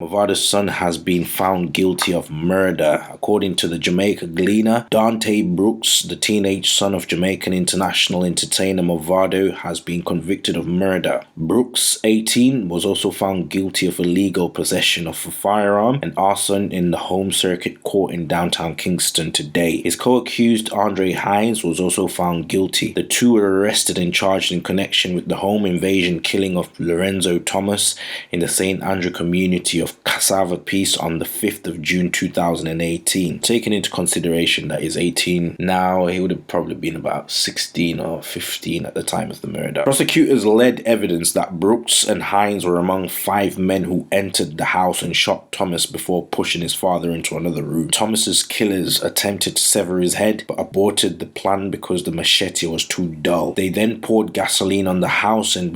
Mavado's son has been found guilty of murder. According to the Jamaica Gleaner, Dante Brookes, the teenage son of Jamaican international entertainer Mavado, has been convicted of murder. Brookes, 18, was also found guilty of illegal possession of a firearm and arson in the Home Circuit Court in downtown Kingston today. His co-accused Andre Hines was also found guilty. The two were arrested and charged in connection with the home invasion killing of Lorenzo Thomas in the St. Andrew community of Cassava Peace on the 5th of June 2018. Taking into consideration that he's 18 now, he would have probably been about 16 or 15 at the time of the murder. Prosecutors led evidence that Brookes and Hines were among 5 men who entered the house and shot Thomas before pushing his father into another room. Thomas's killers attempted to sever his head but aborted the plan because the machete was too dull. They then poured gasoline on the house and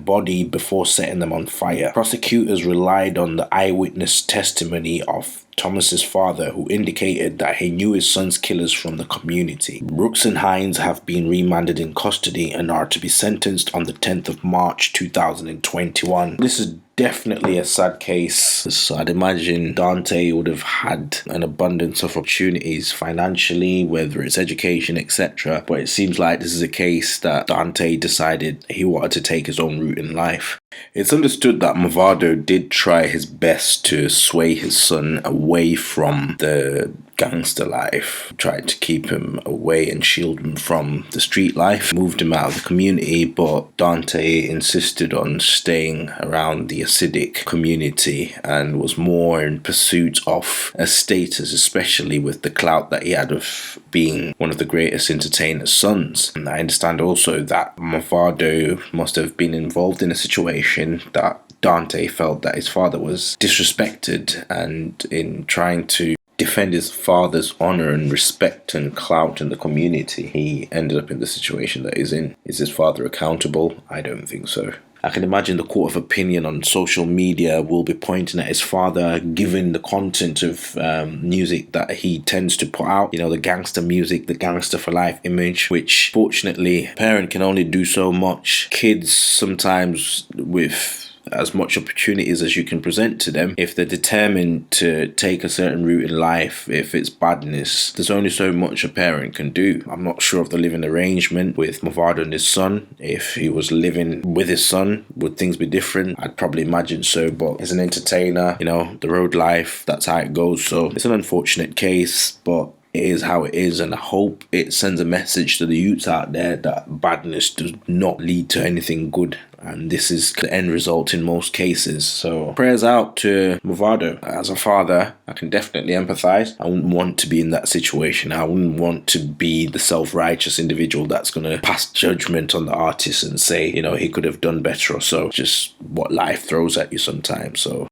body before setting them on fire. Prosecutors relied on the eyewitness testimony of Thomas's father, who indicated that he knew his son's killers from the community. Brookes and Hines have been remanded in custody and are to be sentenced on the 10th of March 2021. This is definitely a sad case. So I'd imagine Dante would have had an abundance of opportunities financially, whether it's education, etc. But it seems like this is a case that Dante decided he wanted to take his own route in life. It's understood that Mavado did try his best to sway his son away from the gangster life, tried to keep him away and shield him from the street life, moved him out of the community, but Dante insisted on staying around the acidic community and was more in pursuit of a status, especially with the clout that he had of being one of the greatest entertainers' sons. And I understand also that Mavado must have been involved in a situation that Dante felt that his father was disrespected, and in trying to defend his father's honor and respect and clout in the community, he ended up in the situation that he's in. Is his father accountable? I don't think so. I can imagine the court of opinion on social media will be pointing at his father, given the content of music that he tends to put out. You know, the gangster music, the gangster for life image, which fortunately a parent can only do so much. Kids sometimes, with as much opportunities as you can present to them, if they're determined to take a certain route in life, if it's badness, there's only so much a parent can do. I'm not sure of the living arrangement with Mavado and his son. If he was living with his son, would things be different? I'd probably imagine so, but as an entertainer, you know, the road life, that's how it goes. So it's an unfortunate case, but it is how it is, and I hope it sends a message to the youths out there that badness does not lead to anything good, and this is the end result in most cases. So prayers out to Mavado. As a father, I can definitely empathize. I wouldn't want to be in that situation. I wouldn't want to be the self-righteous individual that's going to pass judgment on the artist and say, you know, he could have done better or so. Just what life throws at you sometimes. So